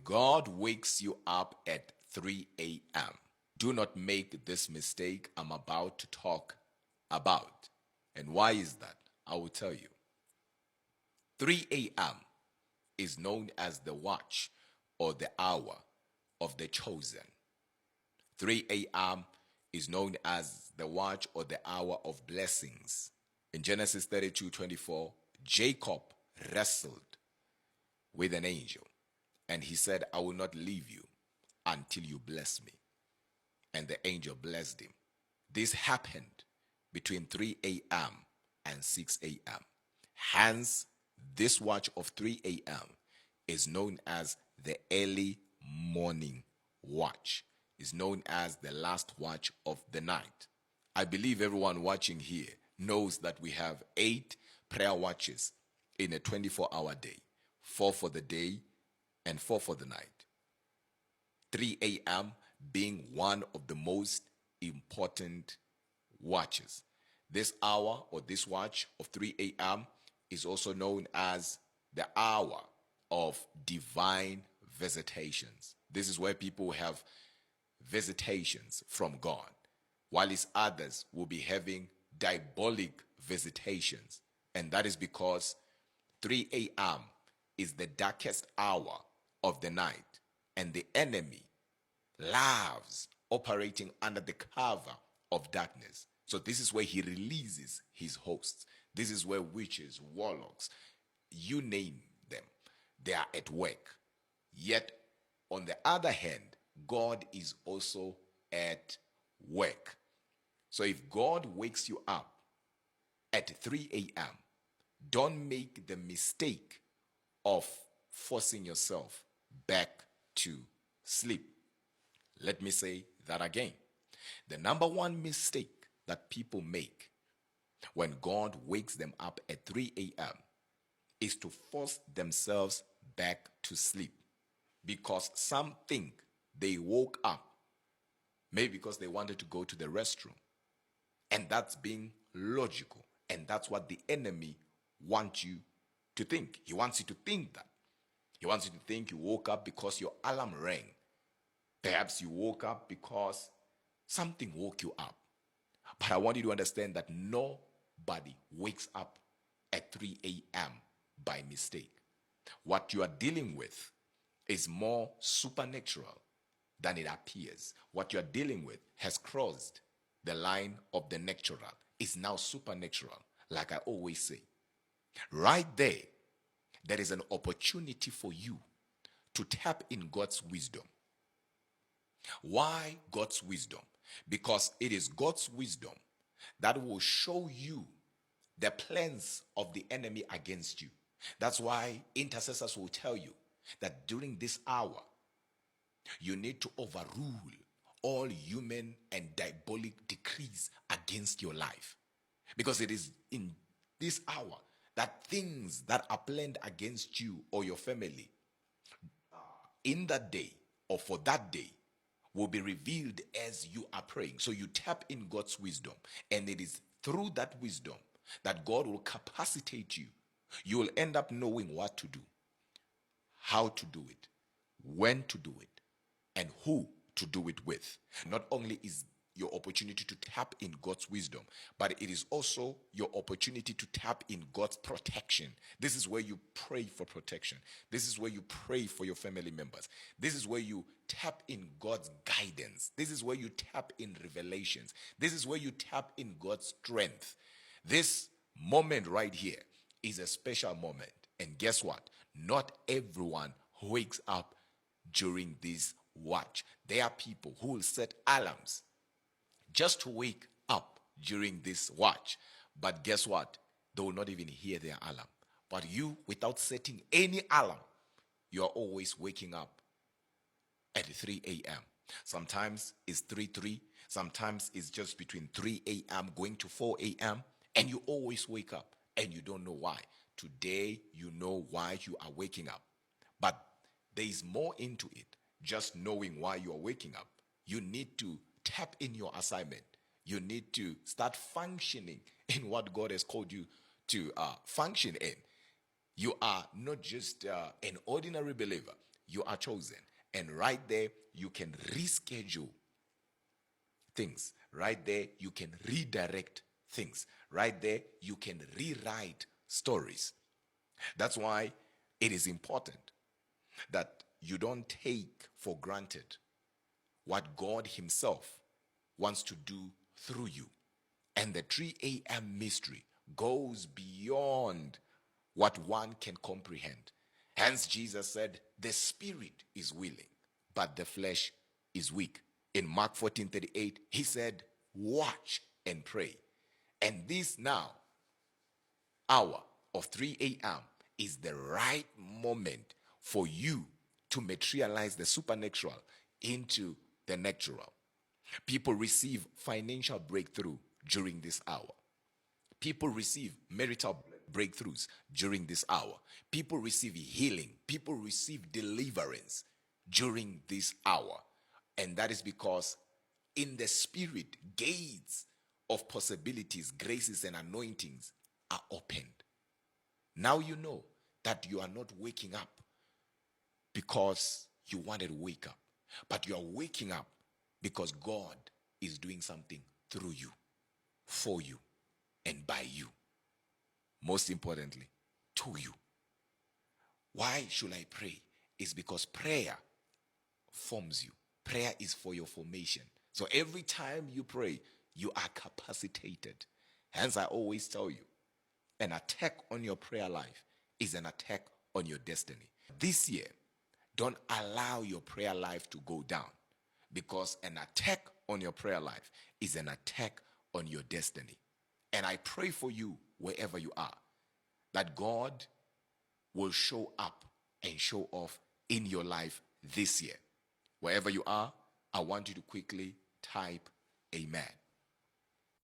God wakes you up at 3 a.m. Do not make this mistake I'm about to talk about. And why is that? I will tell you. 3 a.m. is known as the watch or the hour of the chosen. 3 a.m. is known as the watch or the hour of blessings. In Genesis 32:24, Jacob wrestled with an angel, and he said, I will not leave you until you bless me. And the angel blessed him. This happened between 3 a.m. and 6 a.m. Hence, this watch of 3 a.m. is known as the early morning watch. It's known as the last watch of the night. I believe everyone watching here knows that we have 8 prayer watches in a 24-hour day. 4 for the day and 4 for the night. 3 a.m. being one of the most important watches. This hour or this watch of 3 a.m. is also known as the hour of divine visitations. This is where people have visitations from God, while others will be having diabolic visitations. And that is because 3 a.m. is the darkest hour of the night, and the enemy loves operating under the cover of darkness. So this is where he releases his hosts. This is where witches, warlocks, you name them, they are at work. Yet, on the other hand, God is also at work. So if God wakes you up at 3 a.m., don't make the mistake of forcing yourself back to sleep. Let me say that again. The number one mistake that people make when God wakes them up at 3 a.m. is to force themselves back to sleep, because some think they woke up maybe because they wanted to go to the restroom, and that's being logical, and that's what the enemy wants you to think. He wants you to think that. He wants you to think you woke up because your alarm rang. Perhaps you woke up because something woke you up. But I want you to understand that nobody wakes up at 3 a.m. by mistake. What you are dealing with is more supernatural than it appears. What you are dealing with has crossed the line of the natural. It's now supernatural, like I always say. Right there is an opportunity for you to tap in God's wisdom. Why God's wisdom? Because it is God's wisdom that will show you the plans of the enemy against you. That's why intercessors will tell you that during this hour, you need to overrule all human and diabolic decrees against your life. Because it is in this hour that things that are planned against you or your family in that day or for that day will be revealed as you are praying. So you tap in God's wisdom, and it is through that wisdom that God will capacitate you. You will end up knowing what to do, how to do it, when to do it, and who to do it with. Not only is your opportunity to tap in God's wisdom, but it is also your opportunity to tap in God's protection. This is where you pray for protection. This is where you pray for your family members. This is where you tap in God's guidance. This is where you tap in revelations. This is where you tap in God's strength. This moment right here is a special moment. And guess what? Not everyone wakes up during this watch. There are people who will set alarms just to wake up during this watch. But guess what? They will not even hear their alarm. But you, without setting any alarm, you are always waking up at 3 a.m. Sometimes it's 3:03. Sometimes it's just between 3 a.m. going to 4 a.m. And you always wake up and you don't know why. Today, you know why you are waking up. But there is more into it. Just knowing why you are waking up. You need to tap in your assignment. You need to start functioning in what God has called you to function in. You are not just an ordinary believer. you are chosen. And right there, you can reschedule things. Right there, you can redirect things. Right there, you can rewrite stories. That's why it is important that you don't take for granted what God Himself wants to do through you. And the 3 a.m. mystery goes beyond what one can comprehend. Hence, Jesus said, the spirit is willing, but the flesh is weak. In Mark 14:38, He said, watch and pray. And this now, hour of 3 a.m., is the right moment for you to materialize the supernatural into the natural. People receive financial breakthrough during this hour. People receive marital breakthroughs during this hour. People receive healing. People receive deliverance during this hour. And that is because in the spirit, gates of possibilities, graces, and anointings are opened. Now you know that you are not waking up because you wanted to wake up, but you are waking up because God is doing something through you, for you, and by you. Most importantly, to you. Why should I pray? It's because prayer forms you. Prayer is for your formation. So every time you pray, you are capacitated. Hence, I always tell you, an attack on your prayer life is an attack on your destiny. This year, don't allow your prayer life to go down, because an attack on your prayer life is an attack on your destiny. And I pray for you wherever you are, that God will show up and show off in your life this year. Wherever you are, I want you to quickly type amen.